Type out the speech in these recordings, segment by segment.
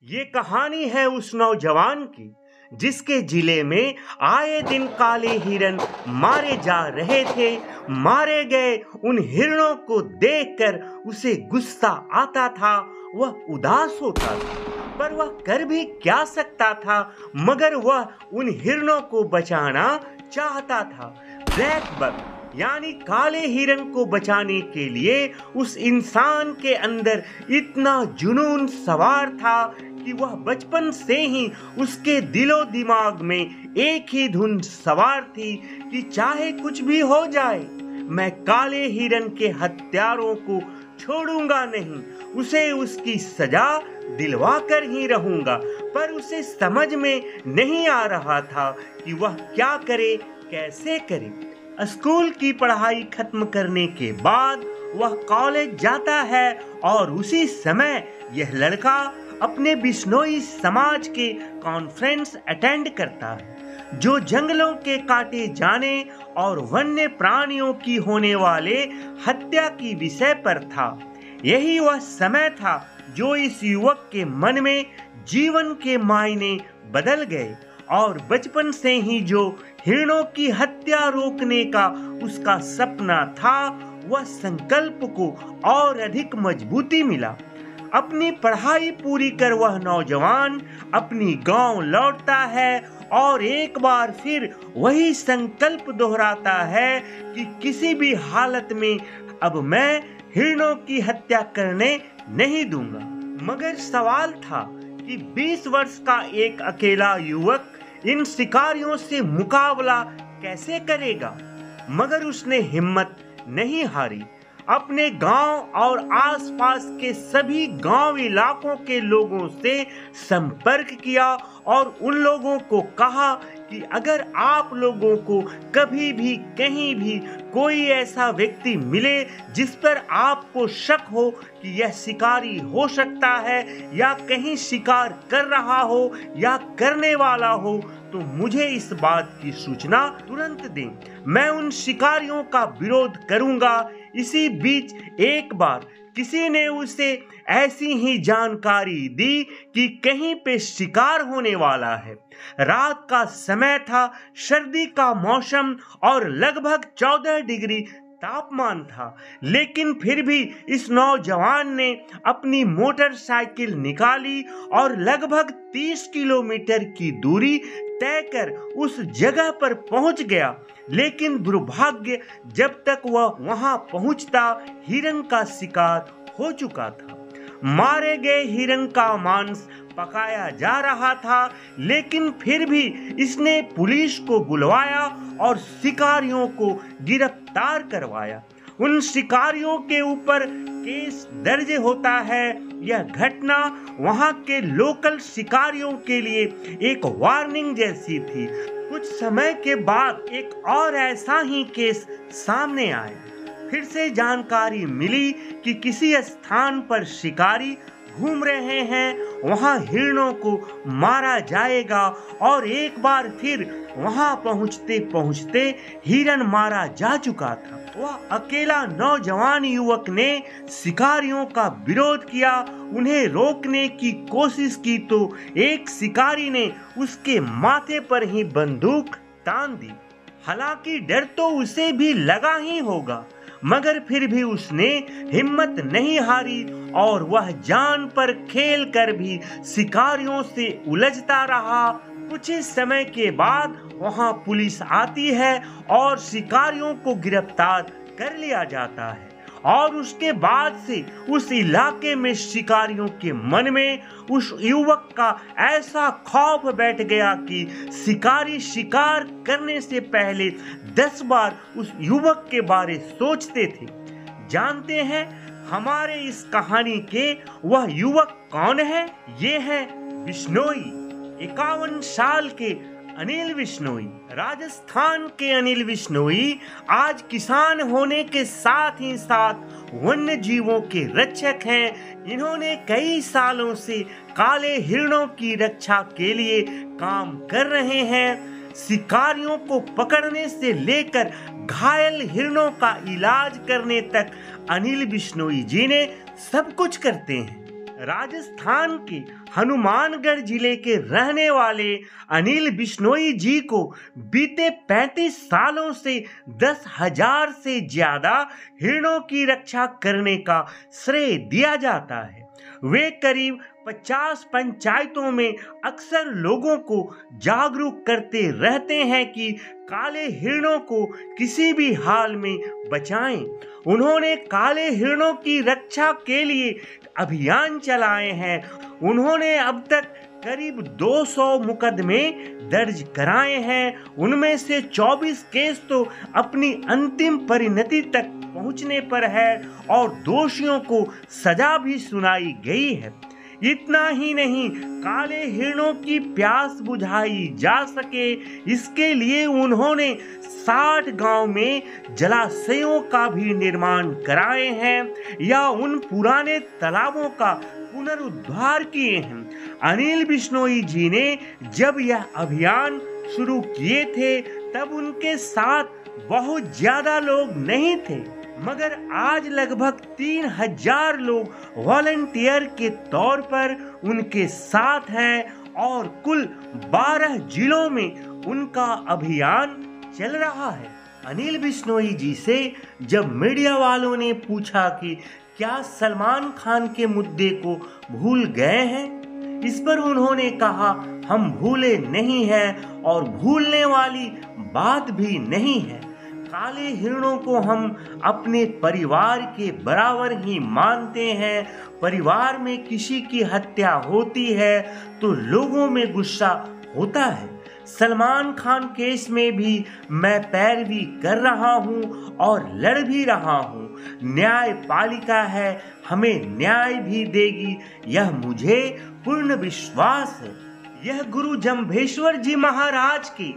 ये कहानी है उस नौजवान की जिसके जिले में आए दिन काले हिरन मारे जा रहे थे। मारे गए उन हिरणों को देखकर उसे गुस्सा आता था, वह उदास होता था, पर वह कर भी क्या सकता था। मगर वह उन हिरणों को बचाना चाहता था। ब्लैक बक यानी काले हिरन को बचाने के लिए उस इंसान के अंदर इतना जुनून सवार था कि वह बचपन से ही उसके दिलो दिमाग में एक ही धुन सवार थी कि चाहे कुछ भी हो जाए, मैं काले हिरन के हत्यारों को छोड़ूंगा नहीं, उसे उसकी सजा दिलवा कर ही रहूंगा। पर उसे समझ में नहीं आ रहा था कि वह क्या करे, कैसे करे। स्कूल की पढ़ाई खत्म करने के बाद वह कॉलेज जाता है और उसी समय यह लड़का अपने बिश्नोई समाज के कॉन्फ्रेंस अटेंड करता है, जो जंगलों के काटे जाने और वन्य प्राणियों की होने वाले हत्या की विषय पर था। यही वह समय था जो इस युवक के मन में जीवन के मायने बदल गए और बचपन से ही जो हिरणों की हत्या रोकने का उसका सपना था, वह संकल्प को और अधिक मजबूती मिला। अपनी पढ़ाई पूरी कर वह नौजवान अपनी गांव लौटता है और एक बार फिर वही संकल्प दोहराता है कि किसी भी हालत में अब मैं हिरणों की हत्या करने नहीं दूंगा। मगर सवाल था कि 20 वर्ष का एक अकेला युवक इन शिकारियों से मुकाबला कैसे करेगा। मगर उसने हिम्मत नहीं हारी। अपने गांव और आसपास के सभी गांव इलाकों के लोगों से संपर्क किया और उन लोगों को कहा कि अगर आप लोगों को कभी भी कहीं भी कोई ऐसा व्यक्ति मिले जिस पर आपको शक हो कि यह शिकारी हो सकता है या कहीं शिकार कर रहा हो या करने वाला हो, तो मुझे इस बात की सूचना तुरंत दें। मैं उन शिकारियों का विरोध करूंगा। इसी बीच एक बार किसी ने उसे ऐसी ही जानकारी दी कि कहीं पे शिकार होने वाला है। रात का समय था, सर्दी का मौसम और लगभग 14 डिग्री तापमान था, लेकिन फिर भी इस नौजवान ने अपनी मोटरसाइकिल निकाली और लगभग 30 किलोमीटर की दूरी तय कर उस जगह पर पहुंच गया। लेकिन दुर्भाग्य, जब तक वह वहां पहुंचता हिरन का शिकार हो चुका था। मारे गए हिरन का मांस पकाया जा रहा था, लेकिन फिर भी इसने पुलिस को बुलवाया और शिकारियों को गिरफ्तार करवाया। उन शिकारियों के ऊपर केस दर्ज होता है। यह घटना वहां के लोकल शिकारियों के लिए एक वार्निंग जैसी थी। कुछ समय के बाद एक और ऐसा ही केस सामने आया। फिर से जानकारी मिली कि किसी स्थान पर शिकारी घूम रहे हैं, वहां हिरणों को मारा जाएगा। और एक बार फिर वहां पहुंचते पहुंचते हिरन मारा जा चुका था। वह अकेला नौजवान युवक ने शिकारियों का विरोध किया, उन्हें रोकने की कोशिश की तो एक शिकारी ने उसके माथे पर ही बंदूक तान दी। हालांकि डर तो उसे भी लगा ही होगा, मगर फिर भी उसने हिम्मत नहीं हारी और वह जान पर खेल कर भी शिकारियों से उलझता रहा। कुछ ही समय के बाद वहां पुलिस आती है और शिकारियों को गिरफ्तार कर लिया जाता है। और उसके बाद से उस इलाके में शिकारियों के मन में उस युवक का ऐसा खौफ बैठ गया कि शिकारी शिकार करने से पहले 10 बार उस युवक के बारे सोचते थे। जानते हैं हमारे इस कहानी के वह युवक कौन है? ये है बिश्नोई, 51 साल के अनिल बिश्नोई। राजस्थान के अनिल बिश्नोई आज किसान होने के साथ ही साथ वन्य जीवों के रक्षक हैं। इन्होंने कई सालों से काले हिरणों की रक्षा के लिए काम कर रहे हैं। शिकारियों को पकड़ने से लेकर घायल हिरणों का इलाज करने तक अनिल बिश्नोई जी ने सब कुछ करते हैं। राजस्थान के हनुमानगढ़ जिले के रहने वाले अनिल बिश्नोई जी को बीते 35 सालों से 10,000 से ज्यादा हिरणों की रक्षा करने का श्रेय दिया जाता है। वे करीब 50 पंचायतों में अक्सर लोगों को जागरूक करते रहते हैं कि काले हिरणों को किसी भी हाल में बचाएं। उन्होंने काले हिरणों की रक्षा के लिए अभियान चलाए हैं। उन्होंने अब तक करीब 200 मुकदमे दर्ज कराए हैं। उनमें से 24 केस तो अपनी अंतिम परिणति तक पहुंचने पर है और दोषियों को सजा भी सुनाई गई है। इतना ही नहीं, काले हिरणों की प्यास बुझाई जा सके इसके लिए उन्होंने 60 गांव में जलाशयों का भी निर्माण कराए हैं या उन पुराने तालाबों का पुनरुद्धार किए हैं। अनिल बिश्नोई जी ने जब यह अभियान शुरू किए थे तब उनके साथ बहुत ज्यादा लोग नहीं थे, मगर आज लगभग 3,000 लोग वॉलंटियर के तौर पर उनके साथ हैं और कुल 12 जिलों में उनका अभियान चल रहा है। अनिल बिश्नोई जी से जब मीडिया वालों ने पूछा कि क्या सलमान खान के मुद्दे को भूल गए हैं, इस पर उन्होंने कहा, हम भूले नहीं हैं और भूलने वाली बात भी नहीं है। काले हिरणों को हम अपने परिवार के बराबर ही मानते हैं। परिवार में किसी की हत्या होती है तो लोगों में गुस्सा होता है। सलमान खान केस में भी मैं पैरवी कर रहा हूं और लड़ भी रहा हूं। न्यायपालिका है, हमें न्याय भी देगी, यह मुझे पूर्ण विश्वास है। यह गुरु जम्भेश्वर जी महाराज के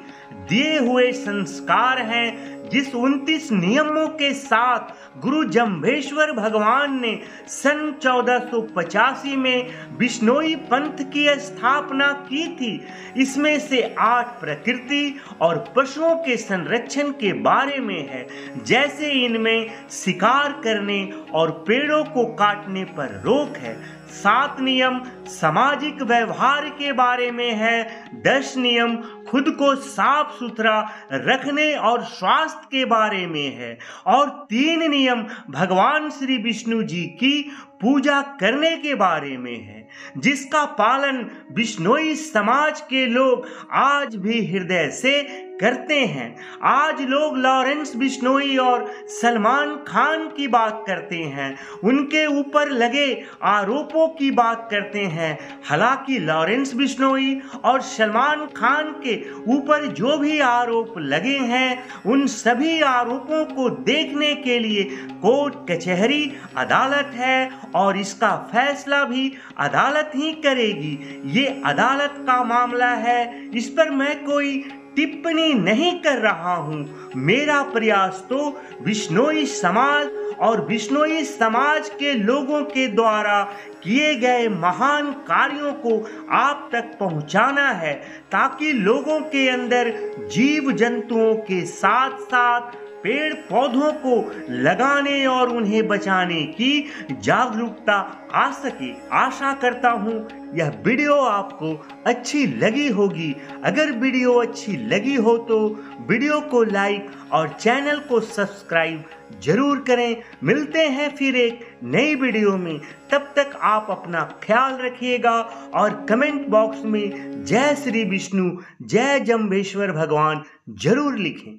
दिए हुए संस्कार हैं, जिस 29 नियमों के साथ गुरु जम्भेश्वर भगवान ने सन 1485 में बिश्नोई पंथ की स्थापना की थी। इसमें से 8 प्रकृति और पशुओं के संरक्षण के बारे में है, जैसे इनमें शिकार करने और पेड़ों को काटने पर रोक है। 7 नियम सामाजिक व्यवहार के बारे में है। 10 नियम खुद को साफ सुथरा रखने और स्वास्थ्य के बारे में है और 3 नियम भगवान श्री विष्णु जी की पूजा करने के बारे में है, जिसका पालन बिश्नोई समाज के लोग आज भी हृदय से करते हैं। आज लोग लॉरेंस बिश्नोई और सलमान खान की बात करते हैं, उनके ऊपर लगे आरोपों की बात करते हैं। हालांकि लॉरेंस बिश्नोई और सलमान खान के ऊपर जो भी आरोप लगे हैं, उन सभी आरोपों को देखने के लिए कोर्ट कचहरी अदालत है और इसका फैसला भी अदालत ही करेगी। ये अदालत का मामला है, इस पर मैं कोई टिप्पणी नहीं कर रहा हूं। मेरा प्रयास तो बिश्नोई समाज और बिश्नोई समाज के लोगों के द्वारा किए गए महान कार्यों को आप तक पहुंचाना है, ताकि लोगों के अंदर जीव जंतुओं के साथ साथ पेड़ पौधों को लगाने और उन्हें बचाने की जागरूकता आ सके। आशा करता हूं यह वीडियो आपको अच्छी लगी होगी। अगर वीडियो अच्छी लगी हो तो वीडियो को लाइक और चैनल को सब्सक्राइब जरूर करें। मिलते हैं फिर एक नई वीडियो में, तब तक आप अपना ख्याल रखिएगा और कमेंट बॉक्स में जय श्री विष्णु, जय जम्भेश्वर भगवान जरूर लिखें।